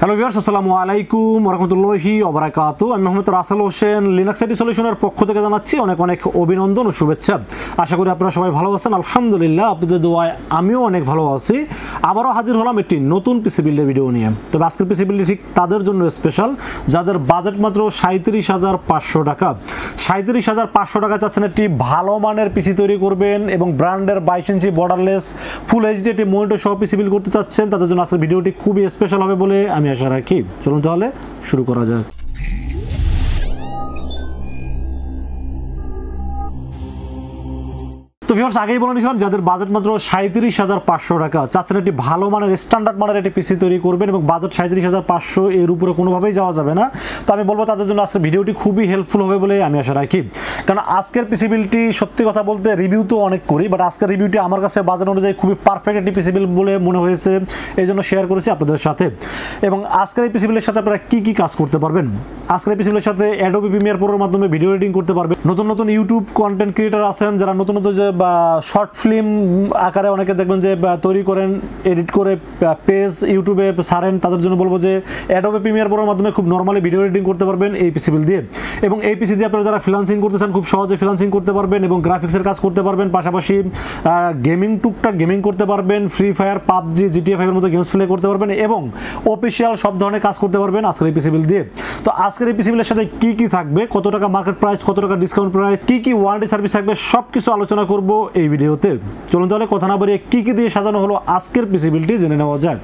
Hello viewers, আসসালামু আলাইকুম ওয়া রাহমাতুল্লাহি ওয়া বারাকাতুহু। আমি মোহাম্মদ রাসেল হোসেন লিনাক্স আইটি সলিউশনের পক্ষ থেকে জানাচ্ছি অনেক অনেক অভিনন্দন ও শুভেচ্ছা। আশা করি আপনারা সবাই ভালো আছেন। আলহামদুলিল্লাহ, আপনাদের দোয়ায় আমিও অনেক ভালো আছি। আবারও হাজির হলাম একটি নতুন পিসি বিল্ডের ভিডিও নিয়ে। তবে আজকের পিসি বিল্ডটি ঠিক তাদের জন্য স্পেশাল যাদের বাজেট মাত্র 37,500 টাকা। 37,500 টাকা চাচ্ছেন একটি ভালো মানের পিসি তৈরি করবেন এবং ব্র্যান্ডের 22 ইঞ্চি বর্ডারলেস ফুল এইচডি একটি মনিটর সহ পিসি বিল্ড করতে চাচ্ছেন, তাদের জন্য আজকের ভিডিওটি খুবই স্পেশাল হবে বলে আমি আশা রাখি। চলুন তাহলে শুরু করা যাক। তো ভিউয়ার্স, আগেই বলে নিয়েছিলাম যাদের বাজেট মাত্র 37,500 টাকা চাচ্ছেন একটি ভালো মানের স্ট্যান্ডার্ড মানের একটি পিসি তৈরি করবেন এবং বাজেট 37,500 এর উপরে কোনোভাবেই যাওয়া যাবে না। তো আমি বলবো তাদের জন্য আজকের ভিডিওটি খুবই হেল্পফুল হবে বলে আমি আশা রাখি। কারণ আজকের পিসি বিল্ডটি সত্যি কথা বলতে রিভিউ তো অনেক করি, বাট আজকের রিভিউটি আমার কাছে বাজেট অনুযায়ী খুবই পারফেক্ট একটি পিসি বিল্ড বলে মনে হয়েছে, এই জন্য শেয়ার করেছি আপনাদের সাথে। এবং আজকের এই পিসি বিল্ডের সাথে আপনারা কী কী কাজ করতে পারবেন, আজকের এই পিসি বিল্ডের সাথে অ্যাডোবি প্রিমিয়ার প্রোর মাধ্যমে ভিডিও এডিটিং করতে পারবেন। নতুন নতুন ইউটিউব কন্টেন্ট ক্রিয়েটার আছেন যারা নতুন নতুন যে শর্ট ফিল্ম আকারে অনেকে দেখবেন যে তৈরি করেন, এডিট করে পেজ ইউটিউবে ছাড়েন, তাদের জন্য বলবো যে অ্যাডোবি প্রিমিয়ার প্রোর মাধ্যমে খুব নর্মালি ভিডিও এডিটিং করতে পারবেন এই পিসি বিল্ড দিয়ে। এবং এই পিসি দিয়ে আপনারা যারা ফ্রিল্যান্সিং করতে চান খুব সহজে ফ্রিল্যান্সিং করতে পারবেন এবং গ্রাফিক্সের কাজ করতে পারবেন, পাশাপাশি গেমিং টুকটাক গেমিং করতে পারবেন, ফ্রি ফায়ার, পাবজি, জিটিএ 5 এর মতো গেমস প্লে করতে পারবেন এবং অফিসিয়াল সব ধরনের কাজ করতে পারবেন আজকের এই পিসি বিল্ড দিয়ে। তো আজকের এই পিসি বিল্ডের সাথে কি কি থাকবে, কত টাকা মার্কেট প্রাইস, কত টাকা ডিসকাউন্ট প্রাইস, কি কি ওয়ারেন্টি সার্ভিস থাকবে, সব কিছু আলোচনা করব এই ভিডিওতে। চলুন তাহলে কথা না বাড়িয়ে কি কি দিয়ে সাজানো হলো আজকের পিসি বিল্ডটি জেনে নেওয়া যাক।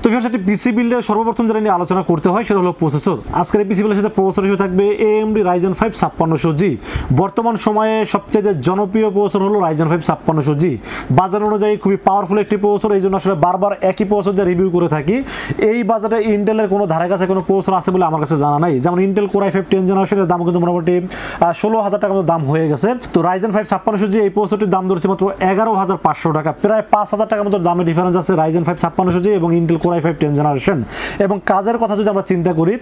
তো ভিউয়ার্স, একটি পিসি বিল্ডের সর্বপ্রথম যেটা নিয়ে আলোচনা করতে হয় সেটা হলো প্রসেসর। আজকের এই পিসি বিল্ডের সাথে প্রসেসর হিসেবে থাকবে AMD Ryzen 5 5600G। বর্তমান সময়ে সবচেয়ে জনপ্রিয় প্রসেসর হলো Ryzen 5 5600G। বাজার অনুযায়ী খুবই পাওয়ারফুল একটি প্রসেসর, এই জন্য আসলে বারবার একই প্রসেসর দিয়ে রিভিউ করে থাকি। এই বাজারে ইন্টেলের কোনো ধারে কাছে কোনো প্রসেসর আছে বলে আমার কাছে জানা নাই। যেমন ইন্টেল Core i5 10th জেনারেশনের দাম কিন্তু মোটামুটি 16,000 টাকার মতো দাম হয়ে গেছে। তো Ryzen 5 5600G এই প্রসেসরটির দাম ধরেছে মাত্র 11,500 টাকা, প্রায় 5,000 টাকার মতো দামে ডিফারেন্স আছে Ryzen 5 5600G এবং Intel Core i5 10th generation. এবং কাজের কথা যদি আমরা চিন্তা করি,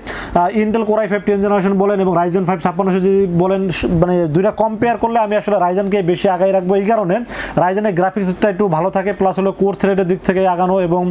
Intel Core i5 10th generation বলেন এবং Ryzen 5 5600G বলেন, মানে দুইটা কম্পেয়ার করলে আমি আসলে রাইজেনকে বেশি আগাই রাখবো। এই কারণে রাইজেনের গ্রাফিক্সটা একটু ভালো থাকে, প্লাস হলো কোর থ্রেডের দিক থেকে আগানো এবং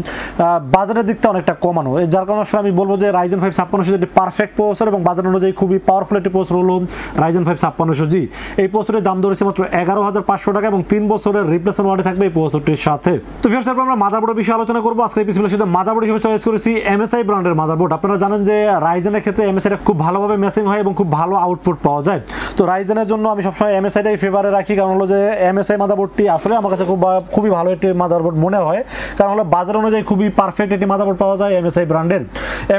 বাজারের দিকটা অনেকটা কমানো, যার কারণে আসলে আমি বলবো যে Ryzen 5 5600G একটি পারফেক্ট প্রসেসর এবং বাজার অনুযায়ী খুবই পাওয়ারফুল একটি প্রসেসর হলো Ryzen 5 5600G। এই প্রসেসরের দাম ধরেছে মাত্র 11,500 টাকা এবং 3 বছরের রিপ্লেসমেন্ট ওয়ারেন্টি থাকবে এই প্রসেসরটির সাথে। তো ভিউয়ার্স, তারপর আমরা মাদারবোর্ডের বিষয়ে আলোচনা করবো। আজকে এই পিসির সাথে মাদারবোর্ড হিসেবে চয়েস করেছি MSI ব্র্যান্ডের মাদারবোর্ড। আপনারা জানেন যে রাইজেনের ক্ষেত্রে MSIটা খুব ভালোভাবে ম্যাচিং হয় এবং খুব ভালো আউটপুট পাওয়া যায়। তো রাইজেনের জন্য আমি সবসময় MSIটাই ফেভারে রাখি, কারণ হলো যে MSI মাদারবোর্ডটি আসলে আমার কাছে খুবই ভালো একটি মাদারবোর্ড মনে হয়, কারণ হলো বাজার অনুযায়ী খুবই পারফেক্ট একটি মাদারবোর্ড পাওয়া যায় MSI ব্র্যান্ডের।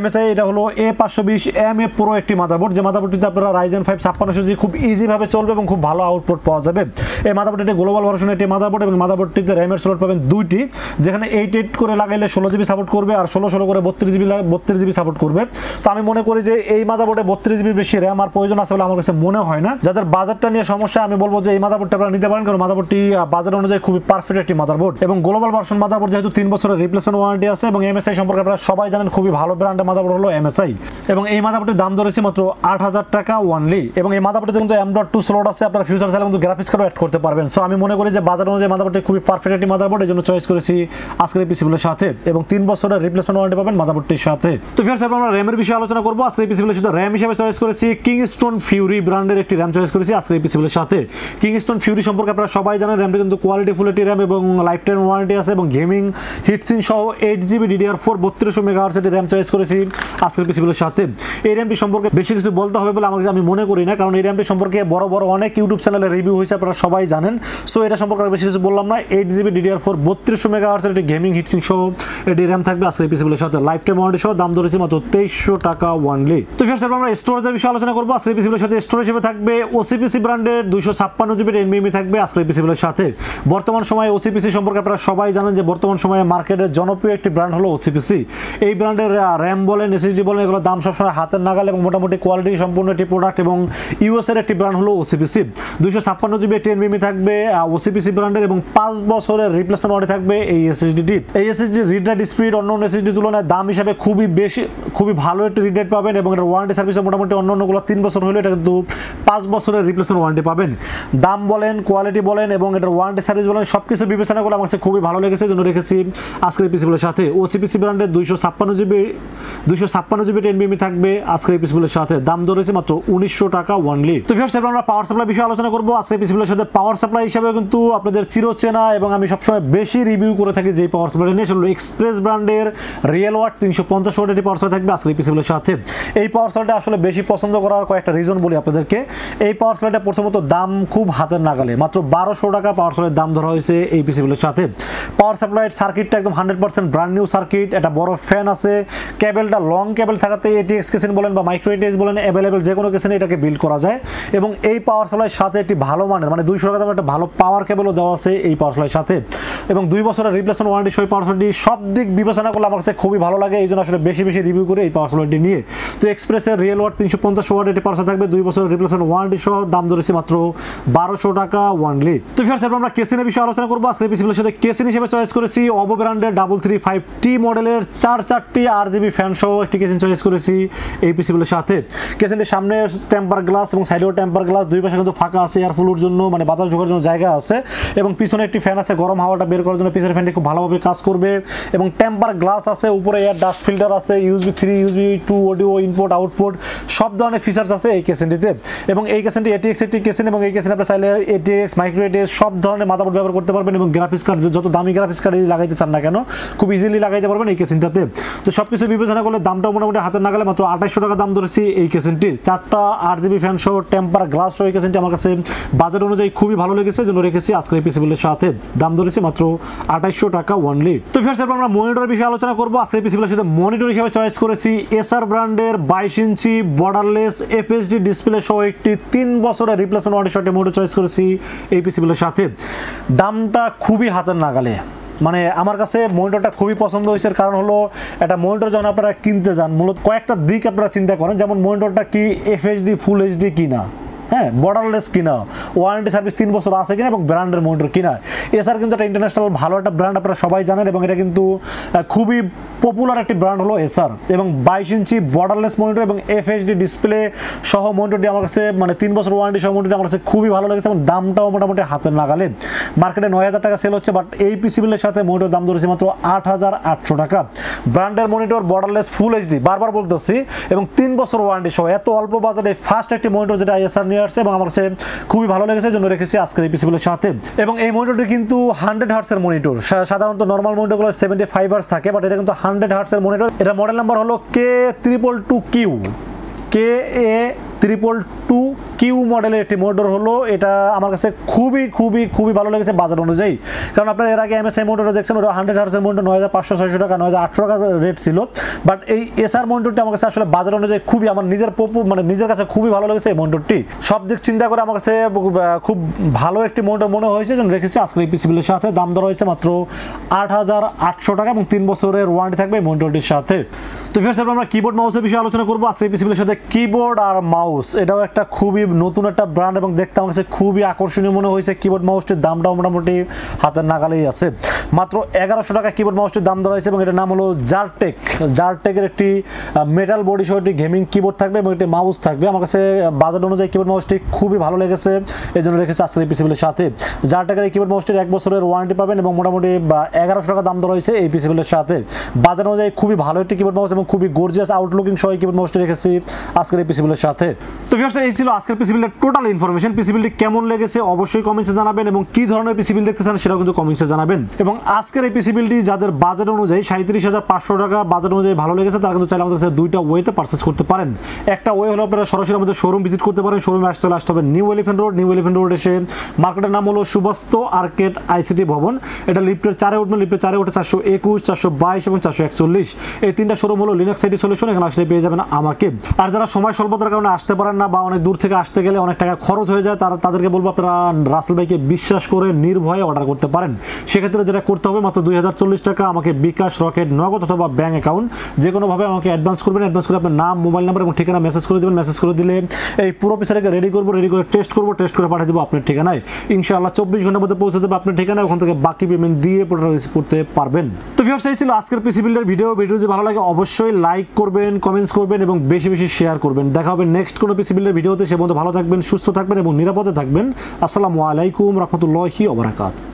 MSI এটা হলো A520M-A প্রো একটি মাদারবোর্ড, যে মাদারবোর্ডটিতে আপনারা Ryzen 5 5600G খুব ইজিভাবে চলবে এবং খুব ভালো আউটপুট পাওয়া যাবে। এই মাদারবোর্ডটি গ্লোবাল ভার্সন একটি মাদারবোর্ড এবং মাদারবোর্ডটিতে র্যামের স্লট পাবেন 2টি, যেখানে 8 করে লাগাইলে 16GB সাপোর্ট করবে আর 16 করে 32GB সাপোর্ট করবে। তো আমি মনে করি যে এই মাদারবোর্ডে 32GB বেশি র্যাম আর প্রয়োজন আছে বলে আমার কাছে মনে হয় না। যাদের বাজেটটা নিয়ে সমস্যা, আমি বলবো যে এই মাদারবোর্ডটা আপনারা নিতে পারেন, কারণ মাদারবোর্ডটি বাজার অনুযায়ী খুবই পারফেক্ট একটি মাদারবোর্ড এবং গ্লোবাল ভার্সন মাদারবোর্ড, যেহেতু 3 বছরের রিপ্লেসমেন্ট ওয়ারেন্টি আছে। এবং MSI সম্পর্কে আপনারা সবাই জানেন, খুবই ভালো ব্র্যান্ডের মাদারবোর্ড হলো MSI এবং এই মাদারবোর্ডের দাম ধরেছে মাত্র 8,000 টাকা অনলি। এবং এই মাদারবোর্ডে কিন্তু M.2 স্লট আছে, আপনারা ফিউচার চাইলে কিন্তু গ্রাফিক্স কার্ডও অ্যাড করতে পারবেন। সো আমি মনে করি যে বাজার অনুযায়ী মাদারবোর্ডটি খুবই পারফেক্ট একটি মাদারবোর্ড, এই জন্য চয়েস করেছি আজকের এই পিসিগুলোর সাথে এবং 3 বছরের রিপ্লেসমেন্ট ওয়ারেন্টি পাবেন মাদারবোর্ডটির সাথে। তো ভিউয়ার্স, আমরা র্যামের বিষয়ে আলোচনা করব। আজকের এই পিসিগুলোর সাথে র্যাম হিসেবে চয়েস করেছি Kingstone Fury ব্র্যান্ডের একটি র্যাম চয়েস করেছি আজকের এই পিসিগুলোর সাথে। Kingstone Fury সম্পর্কে আপনারা সবাই জানেন, র্যামটি কিন্তু কোয়ালিটি ফুল একটি র্যাম এবং লাইফ টাইম ওয়ারেন্টি আছে এবং গেমিং হিটসিন সহ 8GB DDR4 3200 MHz এর র্যাম চয়েস করেছি আজকের পিসিগুলোর সাথে। এই র্যামটি সম্পর্কে বেশি কিছু বলতে হবে বলে আমি মনে করি না, কারণ এই র্যামটি সম্পর্কে বড় বড় অনেক ইউটিউব চ্যানেলে রিভিউ হয়েছে, আপনারা সবাই জানেন। সো এটা সম্পর্কে বেশি কিছু বললাম না। 8GB DDR4 3200 MHz এর একটি গেমিং হিটসিন সহ এটি র্যাম থাকবে আজকের পিসিগুলোর সাথে। লাইফ টাইম ওয়ারেন্টি সহ দাম ধরেছি মাত্র 2300 টাকা অনলি। তো ভিউয়ার্স, আমরা স্টোরেজের বিষয়ে আলোচনা করব। আজকের পিসিগুলোর সাথে স্টোরেজ হিসেবে থাকবে OCPC ব্র্যান্ডের 256GB NVMe থাকবে আজকের পিসিগুলোর সাথে। বর্তমান সময়ে OCPC সম্পর্কে আপনারা সবাই জানেন যে বর্তমান সময়ে মার্কেটের জনপ্রিয় একটি ব্র্যান্ড হলো OCPC। এই ব্র্যান্ডের র্যাম বলেন, SSD বলেন, এগুলোর দাম সবসময় হাতের নাগাল এবং মোটামুটি কোয়ালিটি সম্পূর্ণ একটি প্রোডাক্ট এবং US এর একটি ব্র্যান্ড হলো OCPC। 256GB একটি NVMe থাকবে OCPC ব্র্যান্ডের এবং 5 বছরের রিপ্লেসমেন্ট ওয়ারেন্টি থাকবে এই SSD-টি। এই SSD রিড রাইট স্পিড অন্য এসএসডি তুলনায় দাম হিসাবে খুবই ভালো একটা রিডেট পাবেন এবং এটার ওয়ারেন্টি সার্ভিসে মোটামুটি অন্যগুলো 3 বছর হলে এটা কিন্তু 5 বছরের রিপ্লেসমেন্ট ওয়ারেন্টি পাবেন। দাম বলেন, কোয়ালিটি বলেন এবং এটার ওয়ারেন্টি সার্ভিস বলেন সব কিছু বিবেচনা করে আমার কাছে খুবই ভালো লেগেছে, জন্য রেখেছি আজকের পিসিগুলোর সাথে। ওসিপিসি ব্র্যান্ডের 256 জিবি NVMe থাকবে আজকের পিসিগুলোর সাথে। দাম ধরেছে মাত্র 1900 টাকা অনলি। তো ফার্স্ট আমরা পাওয়ার সাপ্লাই বিষয়ে আলোচনা করব আজকের পিসিগুলোর সাথে। পাওয়ার সাপ্লাই হিসেবে কিন্তু আপনাদের চিরচেনা এবং আমি সবসময় বেশি রিভিউ করে থাকি যে পাওয়ার সাপ্লাই নিয়ে, সেগুলো এক্সপ্রেস ব্র্যান্ডের রিয়েল ওয়াট 350 ওয়াটের পাওয়ার সাপ্লাই থাকবে আজকের পিসিগুলোর সাথে। এই পাওয়ার সাপ্লাইটা আসলে বেশি পছন্দ করার কয়েকটা রিজন বলি আপনাদেরকে। এই পাওয়ার সাপ্লাইটা প্রথমত দাম খুব হাতের নাগালে, মাত্র 1200 টাকা পাওয়ার সাপ্লাইয়ের দাম ধরা হয়েছে এই পিসিগুলোর সাথে। পাওয়ার সাপ্লাইয়ের সার্কিটটা একদম 100% ব্র্যান্ড নিউ সার্কিট, এটা বড় ফ্যান আছে, কেবলটা লং কেবল থাকাতে ATX কেসিন বলেন বা মাইক্রো ATX বলেন অ্যাভেলেবেল যে কোনো কেসিনে এটাকে বিল্ড করা যায়। এবং এই পাওয়ার সাপ্লাইয়ের সাথে একটি ভালো মানের 200 টাকা দামের একটা ভালো পাওয়ার কেবলও দেওয়া আছে এই পাওয়ার সাপ্লাইয়ের সাথে। এবং 2 বছরের রিপ্লেসমেন্ট ওয়ারেন্টি সহ পাওয়ার সাপ্লাইটি সব দিক বিবেচনা করলে আমার কাছে খুবই ভালো লাগে, এই জন্য আসলে বেশি রিভিউ করে এই পাওয়ার সাপ্লাইটি নিয়ে। তো এক্সপ্রেসের রিয়েল ওয়াট 350 ওয়াট এটি পাওয়ার সাপ্লাই থাকবে 2 বছরের রিপ্লেসমেন্ট ওয়ারেন্টি সহ, দাম ধরেছে মাত্র 1200 টাকা অনলি। তো ফার্স্ট আমরা কেসিনের বিষয়ে আলোচনা করব আজকের পিসিগুলোর সাথে। কেসিন হিসেবে চয়েস করেছি ওভো ব্র্যান্ডের 335T মডেলের 4টি RGB ফ্যান সহ একটি কেসিন চয়েস করেছি এই পিসিগুলোর সাথে। কেসিনের সামনে টেম্পার গ্লাস এবং সাইডেও টেম্পার গ্লাস, দুই পাশে কিন্তু ফাঁকা আছে, এয়ার ফ্লোর জন্য বাতাস ঢোকার জন্য জায়গা আছে। এবং পিছনে একটি ফ্যান আছে, গরম হাওয়াটা বের করার জন্য পিছনের ফ্যানটি খুব ভালোভাবে কাজ করবে। এবং টেম্পার গ্লাস আছে, উপরে এয়ার ডাস্ট ফিল্টার আছে, USB 3 USB 2 audio input output সব ধরনের ফিচার্স আছে এই কেসিনটিতে। এবং এই কেসিনটি ATX একটি কেসিন এবং এই কেসিন আপনি চাইলে ATX মাইক্রো ATX সব ধরনের মাদারবোর্ড ব্যবহার করতে পারবেন এবং গ্রাফিক্স কার্ড যত দামি গ্রাফিক্স কার্ড লাগাইতে চান না কেন খুব ইজিলি লাগাইতে পারবেন এই কেসিনটাতে। তো সব কিছু বিবেচনা করলে দামটাও মোটামুটি হাতের নাগালে, মাত্র 2800 টাকা দাম ধরেছি এই কেসিনটি। 4টা RGB ফ্যান সহ টেম্পার গ্লাস সহ এই কেসিনটি আমার কাছে বাজেট অনুযায়ী খুবই ভালো লেগেছে, জন্য রেখেছি আজকের পিসিগুলোর সাথে। দাম ধরেছি মাত্র 2800 টাকা অনলি। তো ফার্স্ট আমরা মনিটরের বিষয়ে আলোচনা করবো আজকের পিসিগুলোর সাথে। মনিটর হিসেবে চয়েস করেছি Acer ব্র্যান্ডের 22 ইঞ্চি বর্ডারলেস FHD ডিসপ্লে সহ একটি 3 বছরের রিপ্লেসমেন্ট ওয়ারেন্টি সহ মনিটর চয়েস করেছি এই পিসিগুলোর সাথে। দামটা খুবই হাতের নাগালে, আমার কাছে মনিটরটা খুবই পছন্দ হয়েছে। কারণ হলো একটা মনিটর যখন আপনারা কিনতে যান মূলত কয়েকটা দিক আপনারা চিন্তা করেন, যেমন মনিটরটা কি FHD ফুল HD কিনা, হ্যাঁ বর্ডারলেস কিনা, ওয়ারেন্টি সার্ভিস 3 বছর আছে কিনা এবং ব্র্যান্ডের মনিটর কিনা। এসার কিন্তু একটা ইন্টারন্যাশনাল ভালো একটা ব্র্যান্ড, আপনারা সবাই জানেন এবং এটা কিন্তু খুবই পপুলার একটি ব্র্যান্ড হলো এসার। এবং 22 ইঞ্চি বর্ডারলেস মনিটর এবং FHD ডিসপ্লে সহ মনিটরটি আমার কাছে 3 বছর ওয়ারেন্টি সহ মনিটরটি আমার কাছে খুবই ভালো লেগেছে এবং দামটাও মোটামুটি হাতের নাগালে। মার্কেটে 9000 টাকা সেল হচ্ছে, বাট এই পিসিবিলের সাথে মনিটর দাম ধরেছে মাত্র 8800 টাকা। ব্র্যান্ডের মনিটর বর্ডারলেস ফুল HD বারবার বলতেছি এবং 3 বছর ওয়ারেন্টি সহ এত অল্প বাজারে ফার্স্ট একটি মনিটর যেটা এসার নিয়ে আসছে এবং আমার কাছে খুবই ভালো লেগেছে, জন্য রেখেছি আজকের এই পিসিগুলোর সাথে। এবং এই মনিটরটি কিন্তু 100 হার্টসের মনিটর, সাধারণত নর্মাল মনিটরগুলো 75 হার্টস থাকে, বাট এটা কিন্তু 100 হার্টসের মনিটর। এটা মডেল নাম্বার হলো KA222Q মডেলের একটি মনিটর হলো। এটা আমার কাছে খুবই ভালো লেগেছে বাজার অনুযায়ী। কারণ আপনারা এর আগে MSI মনিটর দেখছেন, ওটা 100 হার্টসের মনিটর 9500-600 টাকা 9800 টাকা রেট ছিল, বাট এই এসার মনিটরটি আমার কাছে আসলে বাজার অনুযায়ী খুবই আমার নিজের কাছে খুবই ভালো লেগেছে এই মনিটরটি। সব দিক চিন্তা করে আমার কাছে খুব ভালো একটি মনিটর মনে হয়েছে, যেন রেখেছি আজকের এই পিসিবিলের সাথে। দাম ধরা হয়েছে মাত্র 8800 টাকা এবং 3 বছরের ওয়ারেন্টি থাকবে এই মনিটরটির সাথে। তো ফার্স্ট আমরা কিবোর্ড মাউসের বিষয়ে আলোচনা করবো আজকের এই পিসিবিলের সাথে। কিবোর্ড আর মাউস এটাও একটা খুবই নতুন একটা ব্র্যান্ড এবং দেখতে আমার কাছে খুবই আকর্ষণীয় মনে হয়েছে। কিবোর্ড মাউসটির দামটাও মোটামুটি হাতের নাগালেই আছে। মাত্র 1100 টাকা কিবোর্ড মাউসটির দাম ধরা হয়েছে এবং এটার নাম হলো জারটেকের একটি মেটাল বডি সহ একটি গেমিং কিবোর্ড থাকবে এবং একটি মাউস থাকবে। আমার কাছে বাজার অনুযায়ী কিবোর্ড মাউসটি খুবই ভালো লেগেছে, এই জন্য রেখেছে আজকের এই পিসিবিলের সাথে। জারটেকের এই কিবোর্ড মাউসটির 1 বছরের ওয়ারেন্টি পাবেন এবং মোটামুটি 1100 টাকা দাম ধরা হয়েছে এই পিসিবিলের সাথে। বাজার অনুযায়ী খুবই ভালো একটি কিবোর্ড মাউস এবং খুবই গর্জিয়াস আউটলুকিং সহ কিবোর্ড মাউসটি রেখেছি আজকের এই পিসিবিলের সাথে। তো ভিউয়ার্স, এই ছিল আজকের পিসিবিলের টোটাল ইনফরমেশন। পিসিবিলটি কেমন লেগেছে অবশ্যই কমেন্টসে জানাবেন এবং কি ধরনের পিসিবিল দেখতে চান সেটাও কিন্তু কমেন্টসে জানাবেন। এবং আজকের এই পিসিবিলটি যাদের বাজেট অনুযায়ী 37500 টাকা বাজেট অনুযায়ী ভালো লেগেছে তারা কিন্তু চাইলে আমাদের কাছে দুইটা ওয়েতে পারচেজ করতে পারেন। একটা ওয়ে হলো আপনারা সরাসরি আমাদের শোরুম ভিজিট করতে পারেন। শোরুমে আসতে হবে নিউ এলিফ্যান্ট রোড এসে মার্কেটের নাম হলো সুবাস্তু আর্কেড ICT ভবন। এটা লিফটের 4-এ উঠবেন, লিফটের 4-এ উঠে 421, 422 এবং 441 এই তিনটা শোরুম হলো লিনাক্স IT সলিউশন। এখানে আসলে পেয়ে যাবেন আমাকে। আর যারা সময় স্বল্পতার কারণে আসতে পারেন না বা অনেক দূর থেকে আসতে গেলে অনেক টাকা খরচ হয়ে যায়, তাদেরকে বলবো আপনারা রাসেল ভাইকে বিশ্বাস করে নির্ভয়ে অর্ডার করতে পারেন। সেক্ষেত্রে যেটা করতে হবে মাত্র 2040 টাকা আমাকে বিকাশ, রকেট, নগদ অথবা ব্যাঙ্ক অ্যাকাউন্ট যে কোনোভাবে আমাকে অ্যাডভান্স করবেন। অ্যাডভান্স করে আপনার নাম, মোবাইল নাম্বার এবং ঠিকানা মেসেজ করে দেবেন। মেসেজ করে দিলে এই পুরো পিসাটাকে রেডি করে টেস্ট করে পাঠিয়ে দেবো আপনার ঠিকানায়। ইনশাআল্লাহ 24 ঘন্টার মধ্যে পৌঁছে যাবে আপনার ঠিকানায়। ওখান থেকে বাকি পেমেন্ট দিয়ে প্রোডাক্ট রিসিভ করতে পারবেন। তো ভিউয়ার্স, এই ছিল আজকের পিসি বিল্ডের ভিডিও। যদি ভালো লাগে অবশ্যই লাইক করবেন, কমেন্টস করবেন এবং বেশি বেশি শেয়ার করবেন। দেখা হবে নেক্সট কোনো পিসি বিল্ডের ভিডিওতে। সে পর্যন্ত ভালো থাকবেন, সুস্থ থাকবেন এবং নিরাপদে থাকবেন। আসসালামু আলাইকুম রহমতুল্লাহি ওয়া বারাকাতুহু।